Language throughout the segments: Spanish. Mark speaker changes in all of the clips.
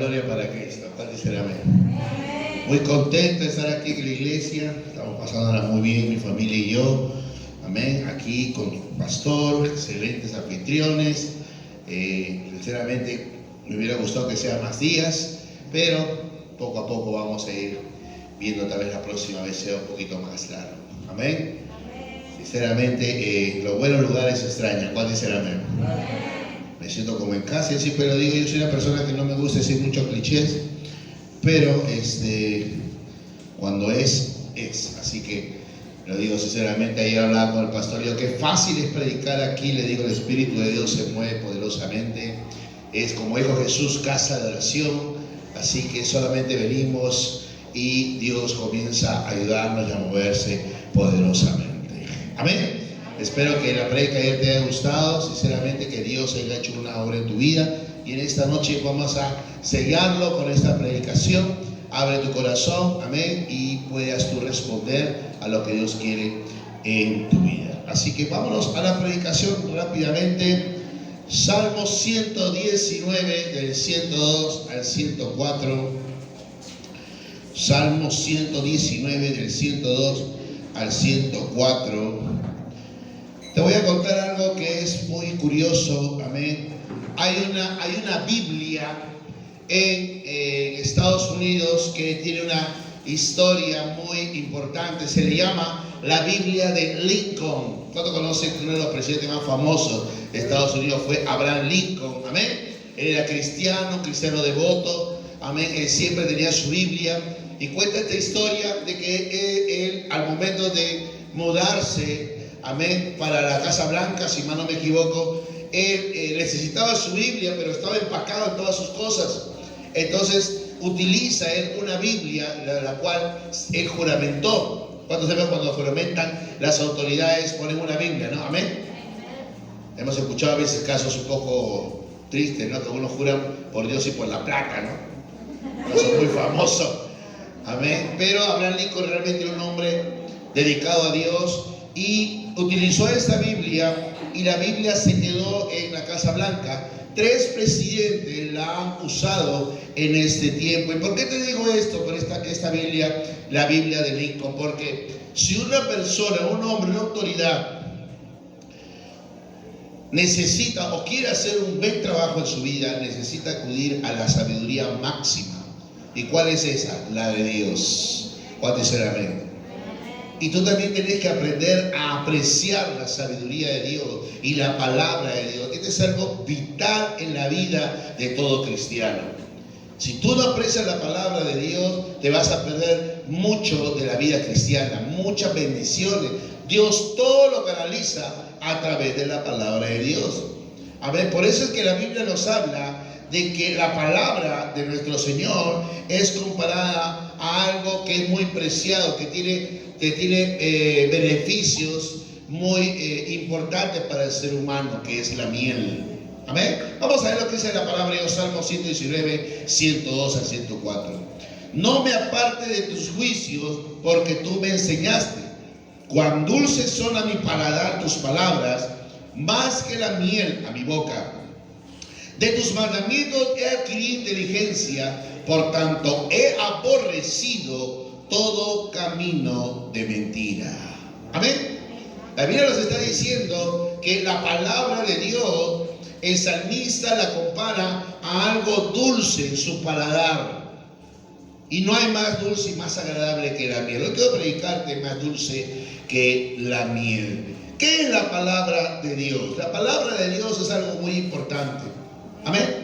Speaker 1: Gloria para Cristo. ¿Cuál dice amén? Muy contento de estar aquí en la iglesia. Estamos pasándola muy bien, mi familia y yo. Amén. Aquí con el pastor, excelentes anfitriones. Sinceramente, me hubiera gustado que sean más días, pero poco a poco vamos a ir viendo, tal vez la próxima vez sea un poquito más largo. Amén. Sinceramente, los buenos lugares se extrañan. ¿Cuál dice amén? Me siento como en casa, y siempre lo digo, yo soy una persona que no me gusta decir muchos clichés, pero cuando es. Así que lo digo sinceramente. Ayer hablaba con el pastor, yo, qué fácil es predicar aquí, le digo, el Espíritu de Dios se mueve poderosamente, es como dijo Jesús, casa de oración, así que solamente venimos y Dios comienza a ayudarnos y a moverse poderosamente. Amén. Espero que la predica ayer te haya gustado, sinceramente, que Dios haya hecho una obra en tu vida, y en esta noche vamos a sellarlo con esta predicación. Abre tu corazón, amén, y puedas tú responder a lo que Dios quiere en tu vida. Así que vámonos a la predicación rápidamente. Salmo 119, del 102 al 104. Salmo 119, del 102 al 104. Te voy a contar algo que es muy curioso, amén. Hay una Biblia en Estados Unidos que tiene una historia muy importante. Se le llama la Biblia de Lincoln. ¿Cuántos conocen que uno de los presidentes más famosos de Estados Unidos fue Abraham Lincoln? Amén. Él era cristiano devoto, amén. Él siempre tenía su Biblia, y cuenta esta historia de que él al momento de mudarse, amén, para la Casa Blanca, si mal no me equivoco, él necesitaba su Biblia, pero estaba empacado en todas sus cosas. Entonces utiliza él una Biblia, la cual él juramentó. ¿Cuántos saben cuando juramentan las autoridades ponen una Biblia, no? Amén. Hemos escuchado a veces casos un poco tristes, ¿no? Que algunos juran por Dios y por la plata, ¿no? Eso es muy famoso. Amén. Pero Abraham Lincoln realmente era un hombre dedicado a Dios, y utilizó esta Biblia, y la Biblia se quedó en la Casa Blanca. 3 presidentes la han usado en este tiempo. ¿Y por qué te digo esto? Por esta Biblia, la Biblia de Lincoln. Porque si una persona, un hombre, una autoridad necesita o quiere hacer un buen trabajo en su vida, necesita acudir a la sabiduría máxima. ¿Y cuál es esa? La de Dios. ¿Cuántos dicen amén? Y tú también tienes que aprender a apreciar la sabiduría de Dios y la palabra de Dios. Este es algo vital en la vida de todo cristiano. Si tú no aprecias la palabra de Dios, te vas a perder mucho de la vida cristiana, muchas bendiciones. Dios todo lo canaliza a través de la palabra de Dios. A ver, por eso es que la Biblia nos habla de que la palabra de nuestro Señor es comparada a algo que es muy preciado, que tiene beneficios muy importantes para el ser humano, que es la miel. Amén. Vamos a ver lo que dice la palabra de Dios, Salmo 119, 102 al 104. No me aparte de tus juicios, porque tú me enseñaste. Cuán dulces son a mi paladar tus palabras, más que la miel a mi boca. De tus mandamientos he adquirido inteligencia, por tanto he aborrecido todo camino de mentira. Amén. La Biblia nos está diciendo que la palabra de Dios, el salmista la compara a algo dulce en su paladar. Y no hay más dulce y más agradable que la miel. Hoy quiero predicarte más dulce que la miel. ¿Qué es la palabra de Dios? La palabra de Dios es algo muy importante. Amén.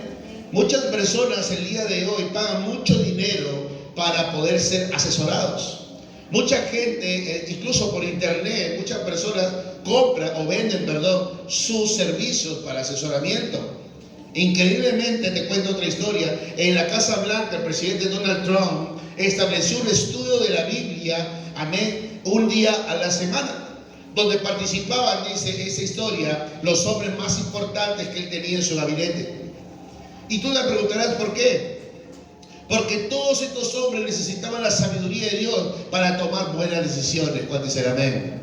Speaker 1: Muchas personas el día de hoy pagan mucho dinero para poder ser asesorados. Mucha gente, incluso por internet, muchas personas compran o venden, sus servicios para asesoramiento. Increíblemente, te cuento otra historia. En la Casa Blanca, el presidente Donald Trump estableció un estudio de la Biblia, amén, un día a la semana, donde participaban, dice esa historia, los hombres más importantes que él tenía en su gabinete. Y tú te preguntarás ¿por qué? Porque todos estos hombres necesitaban la sabiduría de Dios para tomar buenas decisiones. ¿Cuántos dicen amén?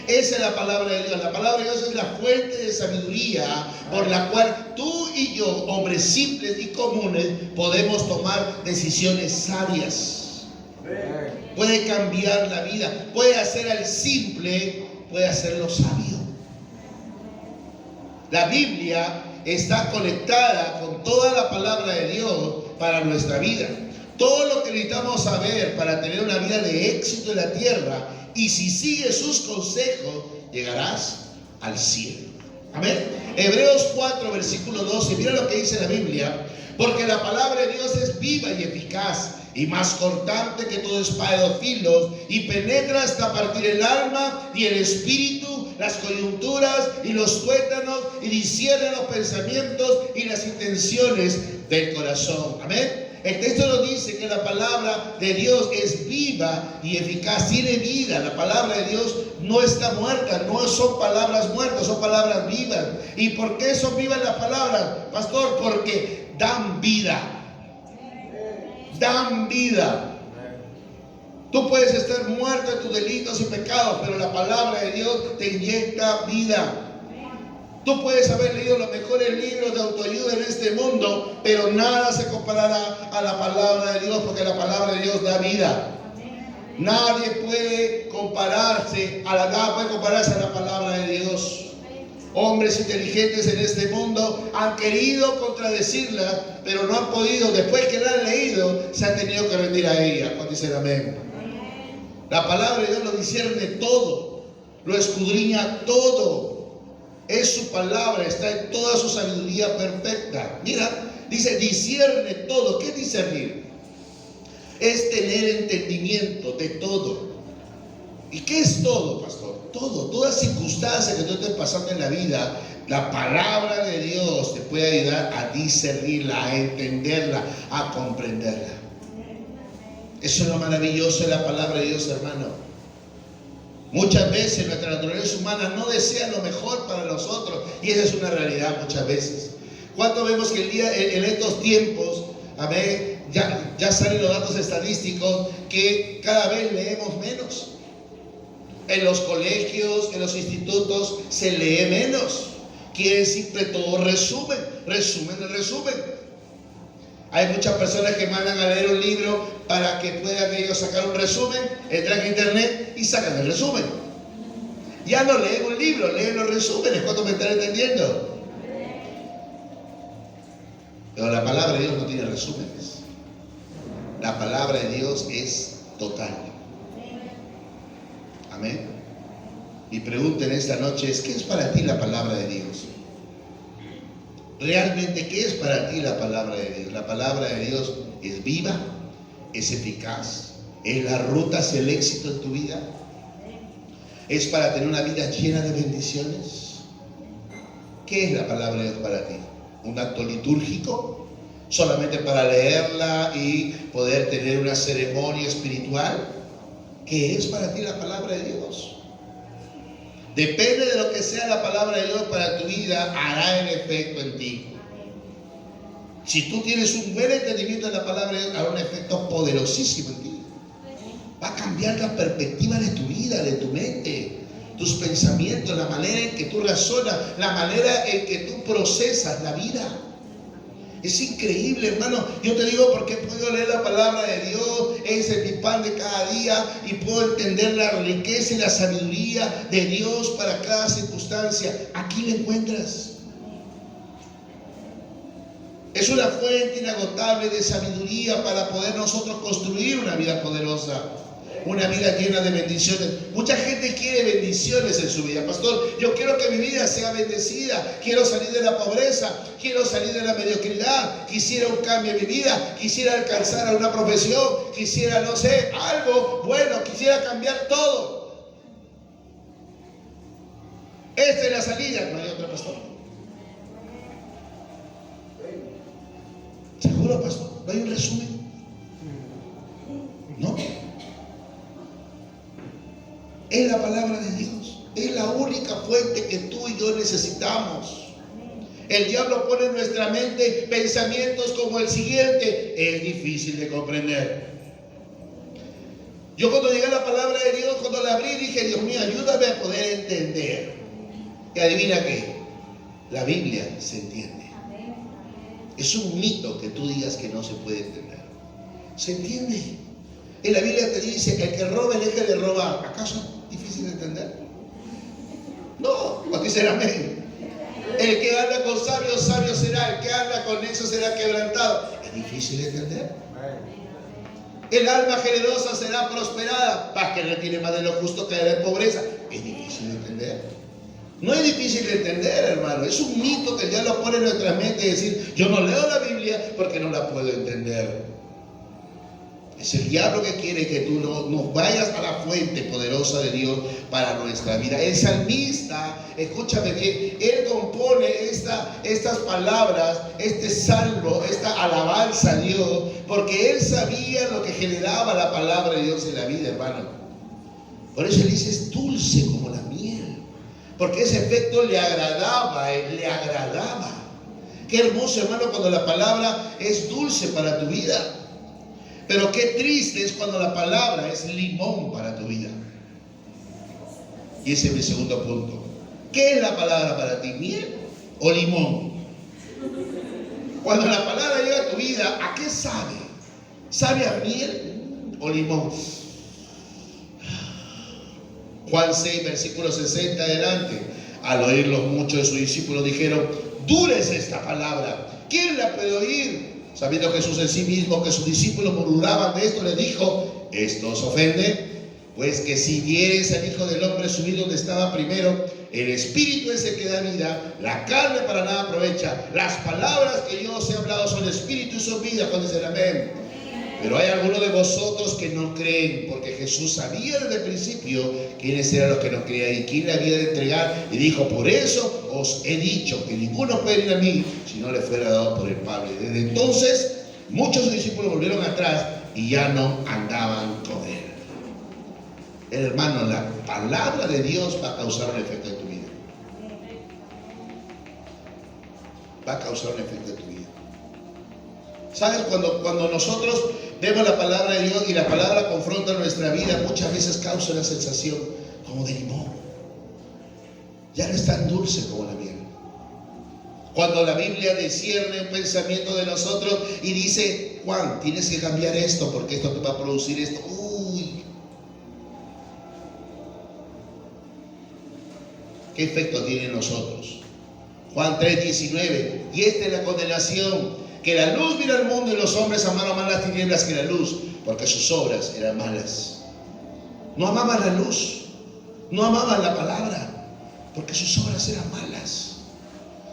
Speaker 1: Esa es la palabra de Dios. La palabra de Dios es la fuente de sabiduría por la cual tú y yo, hombres simples y comunes, podemos tomar decisiones sabias. Puede cambiar la vida, puede hacer al simple, puede hacerlo sabio. La Biblia está conectada con toda la palabra de Dios para nuestra vida. Todo lo que necesitamos saber para tener una vida de éxito en la tierra, y si sigues sus consejos, llegarás al cielo. Amén. Hebreos 4, versículo 12. Mira lo que dice la Biblia. Porque la palabra de Dios es viva y eficaz, y más cortante que toda espada de dos filos, y penetra hasta partir el alma y el espíritu, las coyunturas y los tuétanos, y discierne los pensamientos y las intenciones del corazón. Amén. El texto nos dice que la palabra de Dios es viva y eficaz, tiene vida. La palabra de Dios no está muerta, no son palabras muertas, son palabras vivas. ¿Y por qué son vivas las palabras, pastor? Porque dan vida. Dan vida. Tú puedes estar muerto en tus delitos y pecados, pero la palabra de Dios te inyecta vida. Tú puedes haber leído los mejores libros de autoayuda en este mundo, pero nada se comparará a la palabra de Dios, porque la palabra de Dios da vida. Nadie puede compararse a la palabra de Dios. Hombres inteligentes en este mundo han querido contradecirla, pero no han podido. Después que la han leído, se han tenido que rendir a ella. ¿Cuántos dicen amén? La palabra de Dios lo discierne todo, lo escudriña todo. Es su palabra, está en toda su sabiduría perfecta. Mira, dice, discierne todo. ¿Qué es discernir? Es tener entendimiento de todo. ¿Y qué es todo, pastor? Todo, toda circunstancia que tú estés pasando en la vida, la palabra de Dios te puede ayudar a discernirla, a entenderla, a comprenderla. Eso es lo maravilloso de la palabra de Dios, hermano. Muchas veces nuestra naturaleza humana no desea lo mejor para nosotros, y esa es una realidad muchas veces. ¿Cuánto vemos que en estos tiempos, a ver, ya salen los datos estadísticos, que cada vez leemos menos? En los colegios, en los institutos se lee menos. Quiere decir que todo resumen. Hay muchas personas que mandan a leer un libro para que puedan ellos sacar un resumen, entran a internet y sacan el resumen. Ya no leen un libro, leen los resúmenes. ¿Cuánto me están entendiendo? Pero la palabra de Dios no tiene resúmenes. La palabra de Dios es total. Amén. Mi pregunta en esta noche es: ¿qué es para ti la palabra de Dios? Realmente, ¿qué es para ti la palabra de Dios? La palabra de Dios es viva, es eficaz, es la ruta hacia el éxito en tu vida, es para tener una vida llena de bendiciones. ¿Qué es la palabra de Dios para ti? ¿Un acto litúrgico? ¿Solamente para leerla y poder tener una ceremonia espiritual? ¿Qué es para ti la palabra de Dios? Depende de lo que sea la palabra de Dios para tu vida, hará el efecto en ti. Si tú tienes un buen entendimiento de la palabra de Dios, hará un efecto poderosísimo en ti. Va a cambiar la perspectiva de tu vida, de tu mente, tus pensamientos, la manera en que tú razonas, la manera en que tú procesas la vida. Es increíble, hermano. Yo te digo porque he podido leer la palabra de Dios. Ese es mi pan de cada día, y puedo entender la riqueza y la sabiduría de Dios para cada circunstancia. Aquí la encuentras. Es una fuente inagotable de sabiduría para poder nosotros construir una vida poderosa, una vida llena de bendiciones. Mucha gente quiere bendiciones en su vida. Pastor, yo quiero que mi vida sea bendecida, quiero salir de la pobreza, quiero salir de la mediocridad, quisiera un cambio en mi vida, quisiera alcanzar a una profesión, quisiera, no sé, algo bueno, quisiera cambiar todo. Esta es la salida, no hay otra, pastor. ¿Seguro, pastor? ¿No hay un resumen? ¿No? Es la palabra de Dios. Es la única fuente que tú y yo necesitamos. El diablo pone en nuestra mente pensamientos como el siguiente: es difícil de comprender. Yo cuando llegué a la palabra de Dios, cuando la abrí, dije, Dios mío, ayúdame a poder entender. Y adivina qué, la Biblia se entiende. Es un mito que tú digas que no se puede entender. Se entiende. En la Biblia te dice, el que roba, el deje de robar. ¿Acaso es difícil de entender? No, cuando dicen amén. El que anda con sabios, sabio será. El que anda con necios será quebrantado. ¿Es difícil de entender? El alma generosa será prosperada. Más que no tiene más de lo justo que de pobreza. ¿Es difícil de entender? No es difícil de entender, hermano. Es un mito que ya lo pone en nuestra mente. Decir, yo no leo la Biblia porque no la puedo entender. Es el diablo que quiere que tú no vayas a la fuente poderosa de Dios para nuestra vida. El salmista, escúchame bien, él compone estas palabras, este salmo, esta alabanza a Dios, porque él sabía lo que generaba la palabra de Dios en la vida, hermano. Por eso él dice, es dulce como la miel, porque ese efecto le agradaba, le agradaba. Qué hermoso, hermano, cuando la palabra es dulce para tu vida. Pero qué triste es cuando la palabra es limón para tu vida. Y ese es mi segundo punto. ¿Qué es la palabra para ti? ¿Miel o limón? Cuando la palabra llega a tu vida, ¿a qué sabe? ¿Sabe a miel o limón? Juan 6, versículo 60 adelante. Al oírlo, muchos de sus discípulos dijeron, dura es esta palabra, ¿quién la puede oír? Sabiendo Jesús en sí mismo que sus discípulos murmuraban de esto, les dijo, ¿esto os ofende? Pues que si vieres al Hijo del Hombre subir donde estaba primero, el Espíritu es el que da vida, la carne para nada aprovecha. Las palabras que yo os he hablado son Espíritu y son vida. Cuando dicen amén. Pero hay algunos de vosotros que no creen, porque Jesús sabía desde el principio quiénes eran los que no creían y quién le había de entregar. Y dijo, por eso os he dicho que ninguno puede venir a mí si no le fuera dado por el Padre. Desde entonces, muchos discípulos volvieron atrás y ya no andaban con él. Hermano, la palabra de Dios va a causar un efecto en tu vida. Va a causar un efecto en tu vida. ¿Sabes? Cuando nosotros vemos la palabra de Dios y la palabra confronta nuestra vida, muchas veces causa una sensación como de limón. Ya no es tan dulce como la miel. Cuando la Biblia discierne un pensamiento de nosotros y dice, Juan, tienes que cambiar esto porque esto te va a producir esto. Uy. ¿Qué efecto tiene en nosotros? Juan 3:19. Y esta es la condenación, que la luz vino al mundo y los hombres amaron más las tinieblas que la luz, porque sus obras eran malas. No amaban la luz, no amaban la palabra, porque sus obras eran malas.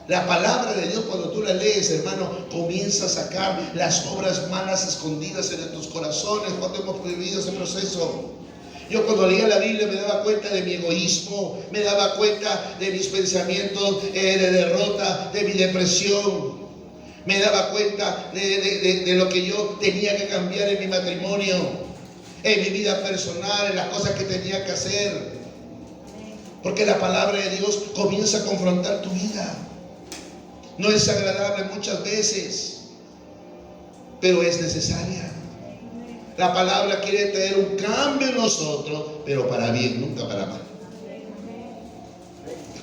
Speaker 1: La palabra de Dios, cuando tú la lees, hermano, comienza a sacar las obras malas escondidas en nuestros corazones. Cuando hemos vivido ese proceso. Yo cuando leía la Biblia me daba cuenta de mi egoísmo, me daba cuenta de mis pensamientos de derrota, de mi depresión. Me daba cuenta de lo que yo tenía que cambiar en mi matrimonio, en mi vida personal, en las cosas que tenía que hacer. Porque la palabra de Dios comienza a confrontar tu vida. No es agradable muchas veces, pero es necesaria. La palabra quiere traer un cambio en nosotros, pero para bien, nunca para mal.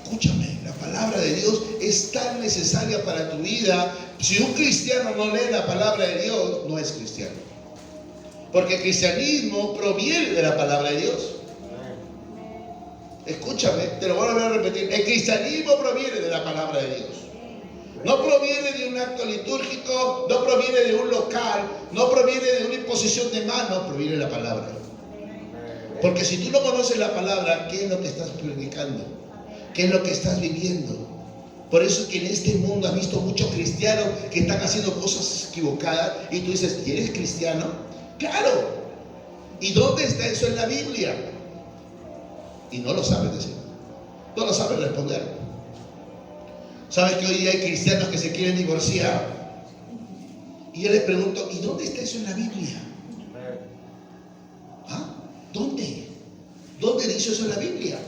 Speaker 1: Escúchame, la palabra de Dios es tan necesaria para tu vida. Si un cristiano no lee la palabra de Dios, no es cristiano. Porque el cristianismo proviene de la palabra de Dios. Escúchame, te lo voy a volver a repetir. El cristianismo proviene de la palabra de Dios. No proviene de un acto litúrgico, no proviene de un local, no proviene de una imposición de manos, proviene de la palabra. Porque si tú no conoces la palabra, ¿qué es lo que estás predicando? ¿Qué es lo que estás viviendo? Por eso es que en este mundo has visto muchos cristianos que están haciendo cosas equivocadas y tú dices, ¿y eres cristiano? ¡Claro! ¿Y dónde está eso en la Biblia? Y no lo sabes decir, no lo sabes responder. ¿Sabes que hoy día hay cristianos que se quieren divorciar? Y yo les pregunto, ¿y dónde está eso en la Biblia? ¿Ah? ¿Dónde? ¿Dónde dice eso en la Biblia?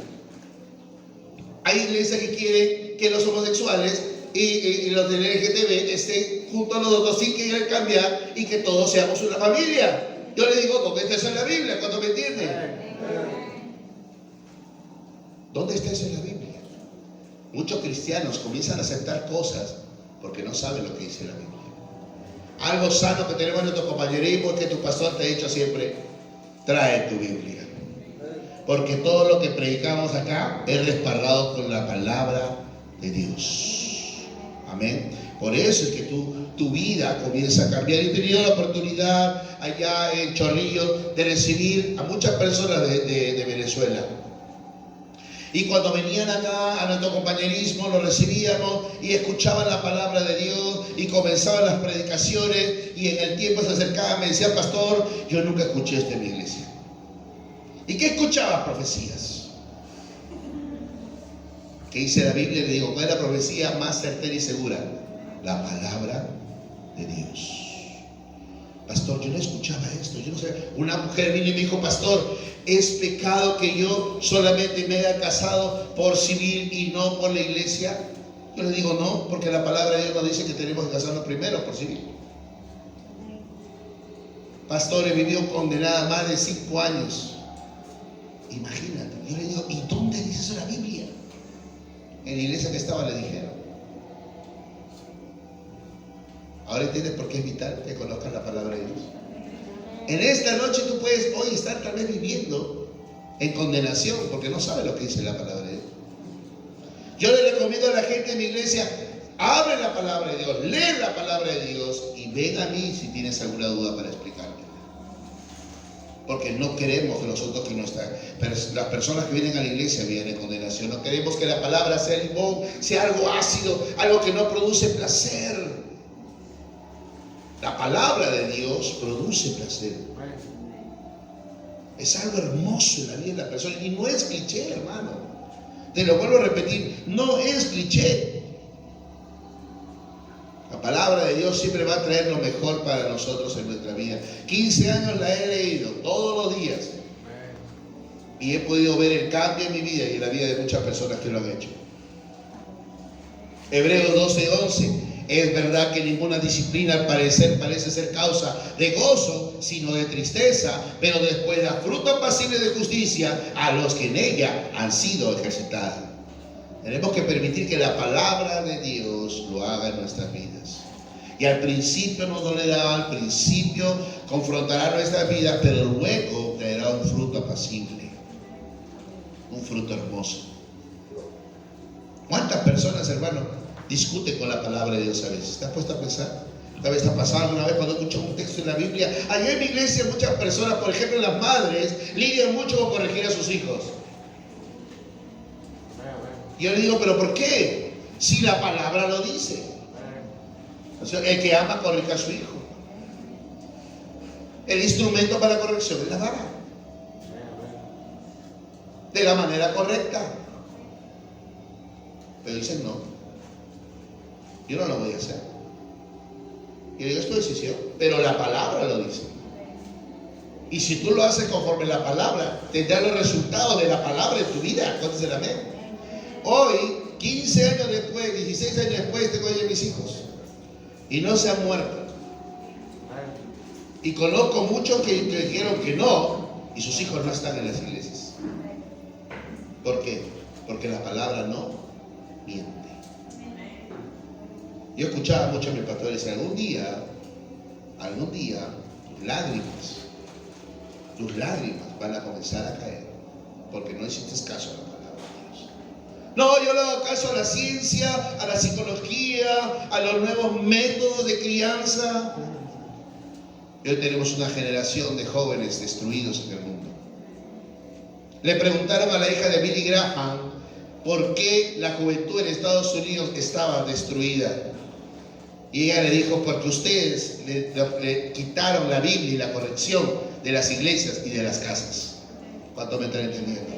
Speaker 1: Hay iglesias que quieren que los homosexuales y los del LGTB estén junto a nosotros sin querer cambiar y que todos seamos una familia. Yo le digo, ¿dónde está eso en la Biblia? ¿Cuánto me entiende? ¿Dónde está eso en la Biblia? Muchos cristianos comienzan a aceptar cosas porque no saben lo que dice la Biblia. Algo sano que tenemos en nuestro compañerismo es que tu pastor te ha dicho siempre, trae tu Biblia. Porque todo lo que predicamos acá es respaldado con la palabra de Dios. Amén. Por eso es que tu vida comienza a cambiar. Yo he tenido la oportunidad allá en Chorrillos de recibir a muchas personas de Venezuela. Y cuando venían acá a nuestro compañerismo, lo recibíamos y escuchaban la palabra de Dios y comenzaban las predicaciones, y en el tiempo se acercaban, me decían, pastor, yo nunca escuché esto en mi iglesia. ¿Y qué escuchabas? Profecías. ¿Qué dice la Biblia? Le digo, ¿cuál es la profecía más certera y segura? La palabra de Dios. Pastor, yo no escuchaba esto, yo no sé. Una mujer vino y me dijo, pastor, ¿es pecado que yo solamente me haya casado por civil y no por la iglesia? Yo le digo, no, porque la palabra de Dios nos dice que tenemos que casarnos primero por civil. Pastor, he vivido condenada más de 5 años. Imagínate. Yo le digo, ¿y dónde dice eso la Biblia? En la iglesia que estaba le dijeron. Ahora entiendes por qué es vital que conozcan la palabra de Dios. En esta noche tú puedes hoy estar tal vez viviendo en condenación porque no sabes lo que dice la palabra de Dios. Yo le recomiendo a la gente de mi iglesia, abre la palabra de Dios, lee la palabra de Dios y ven a mí si tienes alguna duda para explicarte. Porque no queremos que nosotros, las personas que vienen a la iglesia vienen en condenación. No queremos que la palabra sea limón, sea algo ácido, algo que no produce placer. La palabra de Dios produce placer. Es algo hermoso en la vida de la persona. Y no es cliché, hermano. Te lo vuelvo a repetir, no es cliché. La palabra de Dios siempre va a traer lo mejor para nosotros en nuestra vida. 15 años la he leído todos los días. Y he podido ver el cambio en mi vida y en la vida de muchas personas que lo han hecho. Hebreos 12:11. Es verdad que ninguna disciplina al parecer parece ser causa de gozo, sino de tristeza, pero después da fruto apacible de justicia a los que en ella han sido ejercitados. Tenemos que permitir que la palabra de Dios lo haga en nuestras vidas. Y al principio nos dolerá, al principio confrontará nuestras vidas, pero luego traerá un fruto apacible, un fruto hermoso. ¿Cuántas personas, hermano, discuten con la palabra de Dios a veces? ¿Te has puesto a pensar? Tal vez está pasando una vez cuando escuchas un texto en la Biblia. Allá en mi iglesia muchas personas, por ejemplo las madres, lidian mucho con corregir a sus hijos. Y yo le digo, ¿pero por qué? Si la palabra lo dice. O sea, el que ama corrige a su hijo. El instrumento para la corrección es la vara. De la manera correcta. Pero dicen no. Yo no lo voy a hacer. Y digo, es tu decisión. Pero la palabra lo dice. Y si tú lo haces conforme la palabra, tendrás los resultados de la palabra en tu vida. ¿Cuántos serán? Hoy, 15 años después, 16 años después, tengo ya mis hijos. Y no se han muerto. Y conozco muchos que dijeron que no, y sus hijos no están en las iglesias. ¿Por qué? Porque la palabra no miente. Yo escuchaba mucho a mis pastores decir, algún día, tus lágrimas van a comenzar a caer, porque no hiciste caso a la palabra de Dios. No, yo le hago caso a la ciencia, a la psicología, a los nuevos métodos de crianza. Hoy tenemos una generación de jóvenes destruidos en el mundo. Le preguntaron a la hija de Billy Graham por qué la juventud en Estados Unidos estaba destruida. Y ella le dijo, porque ustedes le quitaron la Biblia y la corrección de las iglesias y de las casas. ¿Cuánto me están entendiendo?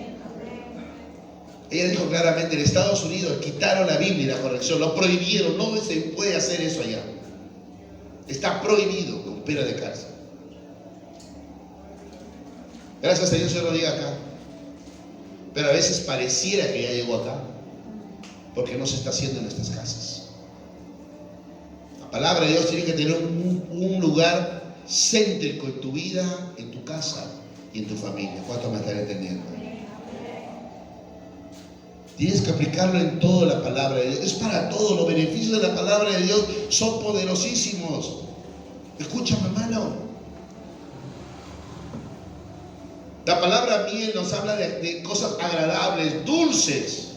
Speaker 1: Ella dijo claramente, en Estados Unidos quitaron la Biblia y la corrección, lo prohibieron, no se puede hacer eso allá. Está prohibido con pena de cárcel. Gracias a Dios se lo diga acá. Pero a veces pareciera que ya llegó acá, porque no se está haciendo en nuestras casas. La palabra de Dios tiene que tener un lugar céntrico en tu vida, en tu casa y en tu familia. ¿Cuánto me están entendiendo? Tienes que aplicarlo en toda la palabra de Dios. Es para todo. Los beneficios de la palabra de Dios son poderosísimos. Escúchame, hermano. La palabra miel nos habla de cosas agradables, dulces,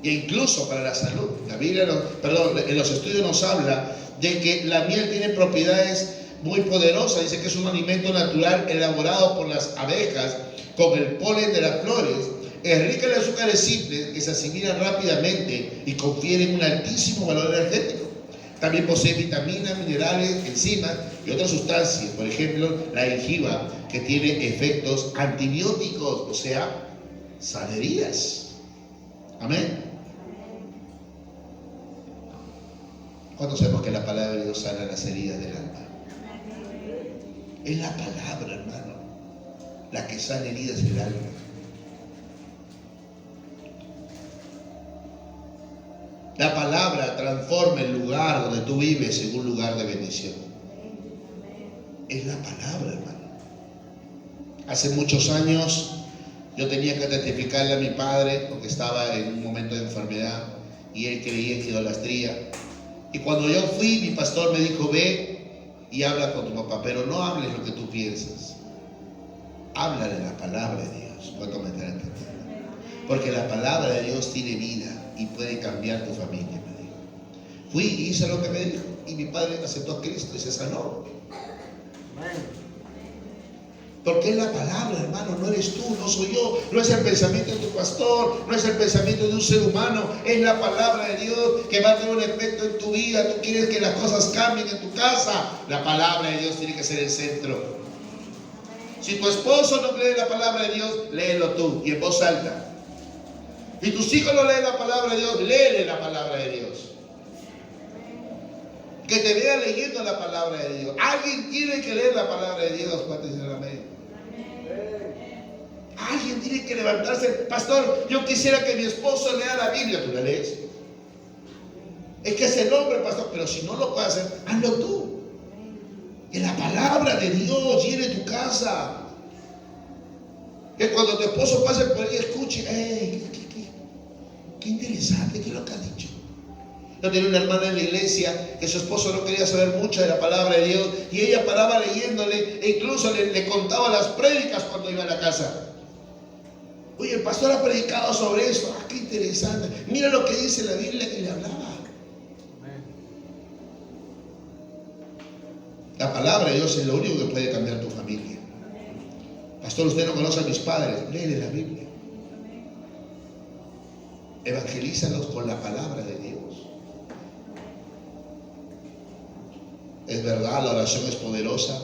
Speaker 1: e incluso para la salud. La Biblia, en los estudios nos habla de que la miel tiene propiedades muy poderosas. Dice que es un alimento natural elaborado por las abejas con el polen de las flores. Es rica en azúcares simples que se asimilan rápidamente y confieren un altísimo valor energético. También posee vitaminas, minerales, enzimas y otras sustancias. Por ejemplo, la jengibre, que tiene efectos antibióticos, o sea, sanerías. Amén. ¿Cuántos sabemos que la palabra de Dios sana las heridas del alma? Es la palabra, hermano, la que sana heridas del alma. La palabra transforma el lugar donde tú vives en un lugar de bendición. Es la palabra, hermano. Hace muchos años yo tenía que testificarle a mi padre porque estaba en un momento de enfermedad y él creía en idolatría. Y cuando yo fui, mi pastor me dijo: ve y habla con tu papá, pero no hables lo que tú piensas. Háblale la palabra de Dios. ¿Cuánto me están entendiendo? Porque la palabra de Dios tiene vida y puede cambiar tu familia, me dijo. Fui y hice lo que me dijo y mi padre aceptó a Cristo y se sanó. Porque es la palabra, hermano, no eres tú, no soy yo, no es el pensamiento de tu pastor, no es el pensamiento de un ser humano, es la palabra de Dios que va a tener un efecto en tu vida. Tú quieres que las cosas cambien en tu casa, la palabra de Dios tiene que ser el centro. Si tu esposo no lee la palabra de Dios, léelo tú y en voz alta. Y tus hijos no leen la palabra de Dios, léele la palabra de Dios. Que te vea leyendo la palabra de Dios. Alguien tiene que leer la palabra de Dios. ¿Cuántos dicen amén? Alguien tiene que levantarse. Pastor, yo quisiera que mi esposo lea la Biblia. ¿Tú la lees? Es que es el hombre, pastor. Pero si no lo puedes hacer, hazlo tú. Que la palabra de Dios llene tu casa. Que cuando tu esposo pase por ahí, escuche: hey, qué interesante, ¿qué es lo que ha dicho? Yo tenía una hermana en la iglesia que su esposo no quería saber mucho de la palabra de Dios y ella paraba leyéndole e incluso le contaba las prédicas cuando iba a la casa. Oye, el pastor ha predicado sobre esto. Qué interesante. Mira lo que dice la Biblia, y le hablaba. La palabra de Dios es lo único que puede cambiar tu familia. Pastor, usted no conoce a mis padres. Léele la Biblia. Evangelízalos con la palabra de Dios. Es verdad, la oración es poderosa,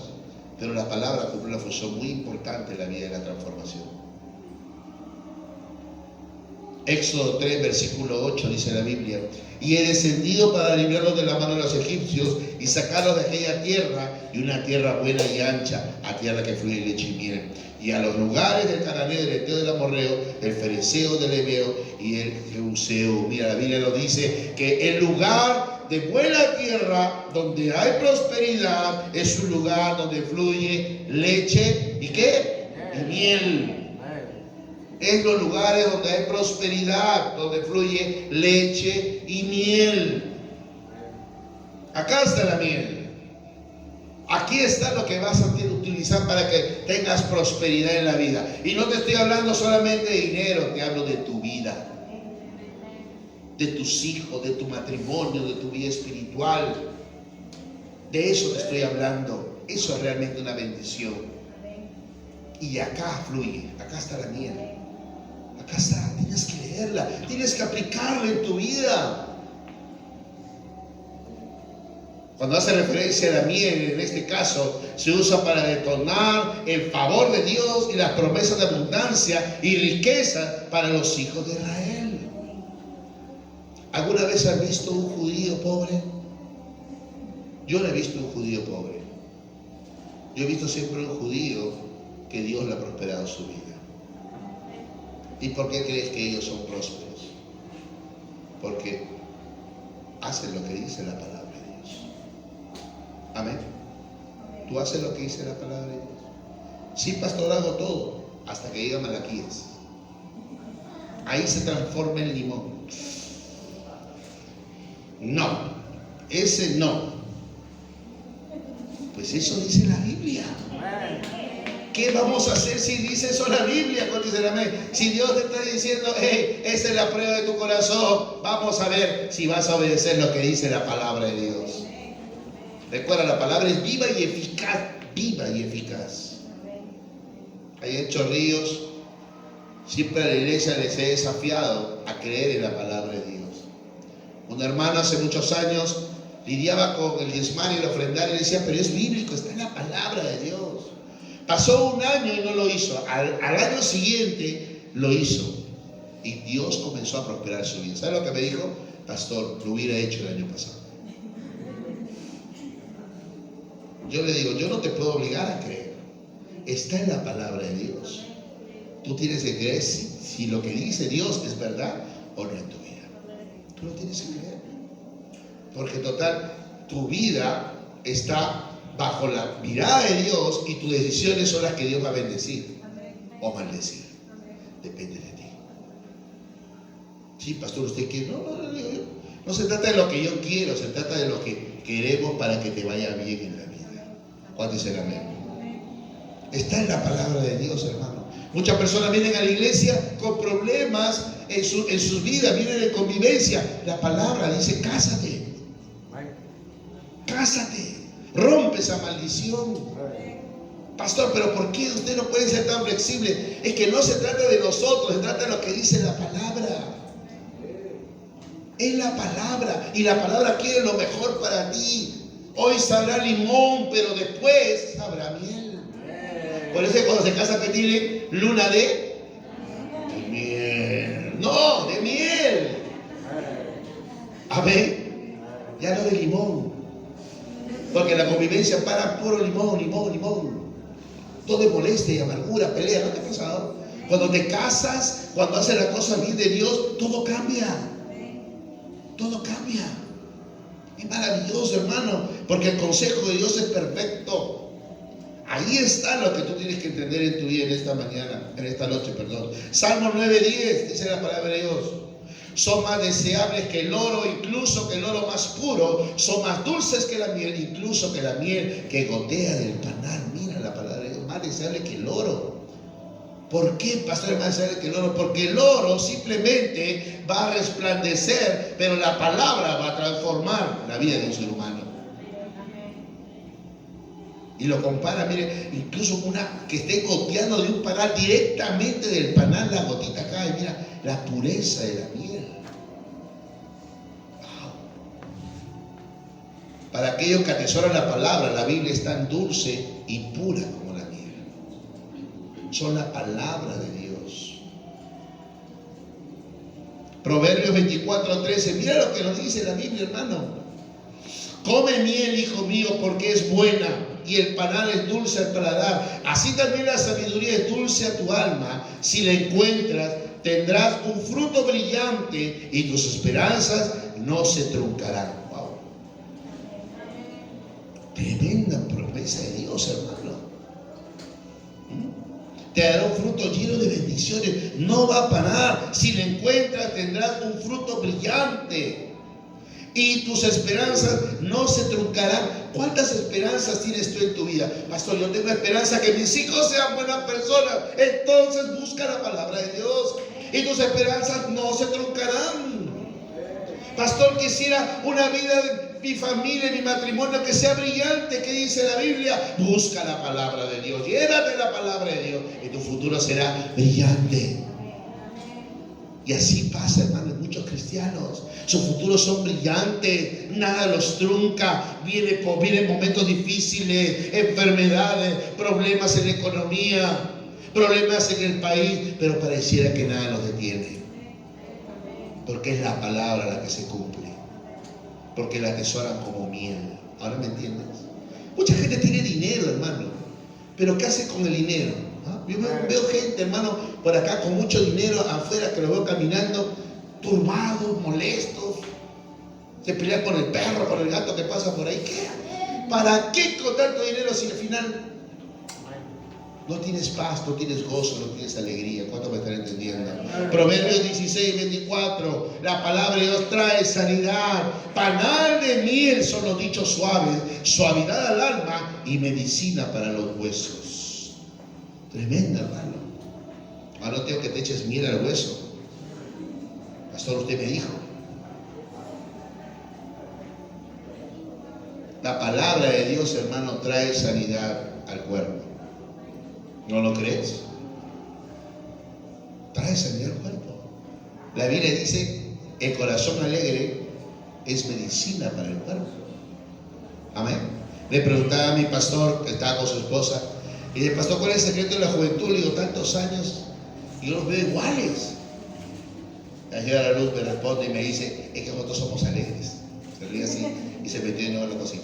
Speaker 1: pero la palabra cumple una función muy importante en la vida de la transformación. Éxodo 3, versículo 8 dice la Biblia: y he descendido para librarlos de la mano de los egipcios y sacarlos de aquella tierra, y una tierra buena y ancha, a tierra que fluye leche y miel, y a los lugares del cananeo, del eteo, del amorreo, del fereceo, del heveo y del jebuseo. Mira, la Biblia lo dice, que el lugar de buena tierra donde hay prosperidad es un lugar donde fluye leche y ¿qué? Y miel. En los lugares donde hay prosperidad, donde fluye leche y miel. Acá está la miel. Aquí está lo que vas a utilizar para que tengas prosperidad en la vida. Y no te estoy hablando solamente de dinero, te hablo de tu vida, de tus hijos, de tu matrimonio, de tu vida espiritual. De eso te estoy hablando. Eso es realmente una bendición. Y acá fluye, acá está la miel. Acá está, tienes que leerla, tienes que aplicarla en tu vida. Cuando hace referencia a la miel, en este caso, se usa para detonar el favor de Dios y las promesas de abundancia y riqueza para los hijos de Israel. ¿Alguna vez has visto un judío pobre? Yo no he visto un judío pobre. Yo he visto siempre un judío que Dios le ha prosperado su vida. ¿Y por qué crees que ellos son prósperos? Porque hacen lo que dice la palabra de Dios. Amén. Tú haces lo que dice la palabra de Dios. Sí, pastor, hago todo, hasta que llega Malaquías. Ahí se transforma en limón. No, ese no. Pues eso dice la Biblia. ¿Qué vamos a hacer si dice eso la Biblia? Si Dios te está diciendo, hey, esa es la prueba de tu corazón, vamos a ver si vas a obedecer lo que dice la palabra de Dios. Recuerda, la palabra es viva y eficaz. Viva y eficaz. Hay en Chorrillos, siempre a la iglesia les he desafiado a creer en la palabra de Dios. Una hermana hace muchos años lidiaba con el diezmar y el ofrendar y decía, pero es bíblico, está en la palabra de Dios. Pasó un año y no lo hizo. Al año siguiente lo hizo. Y Dios comenzó a prosperar su vida. ¿Sabe lo que me dijo? Pastor, lo hubiera hecho el año pasado. Yo le digo, yo no te puedo obligar a creer. Está en la palabra de Dios. Tú tienes que creer si lo que dice Dios es verdad o no en tu vida. Tú lo tienes que creer. Porque total, tu vida está bajo la mirada de Dios y tus decisiones son las que Dios va a bendecir o maldecir. Depende de ti. Sí, pastor, usted quiere. No se trata de lo que yo quiero, se trata de lo que queremos para que te vaya bien en la vida. ¿Cuánto dicen amén? Está en la palabra de Dios, hermano. Muchas personas vienen a la iglesia con problemas en sus vidas, vienen de convivencia. La palabra dice, cásate. Cásate. Rompe esa maldición. Pastor, pero ¿por qué usted no puede ser tan flexible? Es que no se trata de nosotros, se trata de lo que dice la palabra. Es la palabra, y la palabra quiere lo mejor para ti. Hoy sabrá limón, pero después sabrá miel. Por eso cuando se casa, ¿qué tiene? Luna de miel. No, de miel. Amén. Ya no de limón. Porque la convivencia para puro limón. Todo es molestia y amargura, pelea. ¿No te ha pasado? Cuando te casas, cuando haces las cosas bien de Dios, todo cambia. Todo cambia. Es maravilloso, hermano, porque el consejo de Dios es perfecto. Ahí está lo que tú tienes que entender en tu vida en esta mañana, en esta noche, perdón. Salmo 9:10, dice la palabra de Dios. Son más deseables que el oro, incluso que el oro más puro. Son más dulces que la miel, incluso que la miel que gotea del panal. Mira la palabra de Dios, más deseable que el oro. ¿Por qué, pastor, es más deseable que el oro? Porque el oro simplemente va a resplandecer, pero la palabra va a transformar la vida de un ser humano. Y lo compara, mire, incluso una que esté goteando de un panal, directamente del panal la gotita cae. Mira la pureza de la miel. Wow. Para aquellos que atesoran la palabra, la Biblia es tan dulce y pura como la miel. Son la palabra de Dios. Proverbios 24:13. Mira lo que nos dice la Biblia, hermano. Come miel, hijo mío, porque es buena, y el panal es dulce al paladar. Así también la sabiduría es dulce a tu alma. Si la encuentras, tendrás un fruto brillante y tus esperanzas no se truncarán. Wow. Tremenda promesa de Dios, hermano. Te dará un fruto lleno de bendiciones. No va a parar. Si la encuentras, tendrás un fruto brillante y tus esperanzas no se truncarán. ¿Cuántas esperanzas tienes tú en tu vida? Pastor, yo tengo esperanza que mis hijos sean buenas personas. Entonces busca la palabra de Dios y tus esperanzas no se truncarán. Pastor, quisiera una vida de mi familia, mi matrimonio que sea brillante. ¿Qué dice la Biblia? Busca la palabra de Dios, llénate la palabra de Dios y tu futuro será brillante. Y así pasa, hermano, en muchos cristianos. Sus futuros son brillantes, nada los trunca. Vienen momentos difíciles, enfermedades, problemas en la economía, problemas en el país, pero pareciera que nada los detiene. Porque es la palabra la que se cumple. Porque la atesoran como miel. ¿Ahora me entiendes? Mucha gente tiene dinero, hermano, pero ¿qué hace con el dinero? Yo veo gente, hermano, por acá con mucho dinero afuera, que lo veo caminando turbados, molestos, se pelean con el perro, con el gato que pasa por ahí. ¿Qué? ¿Para qué con tanto dinero si al final no tienes paz, no tienes gozo, no tienes alegría? ¿Cuánto me están entendiendo? Proverbios 16, 24. La palabra de Dios trae sanidad. Panal de miel son los dichos suaves, suavidad al alma y medicina para los huesos. Tremenda, hermano. Ahora no tengo que te eches miel al hueso. Pastor, usted me dijo. La palabra de Dios, hermano, trae sanidad al cuerpo. ¿No lo crees? Trae sanidad al cuerpo. La Biblia dice, el corazón alegre es medicina para el cuerpo. Amén. Le preguntaba a mi pastor, que estaba con su esposa, y le pastor, ¿cuál es el secreto de la juventud? Le digo, tantos años, y yo los veo iguales. La señora Luz me responde y me dice, es que nosotros somos alegres. Se ríe así y se metió de nuevo en la cocina.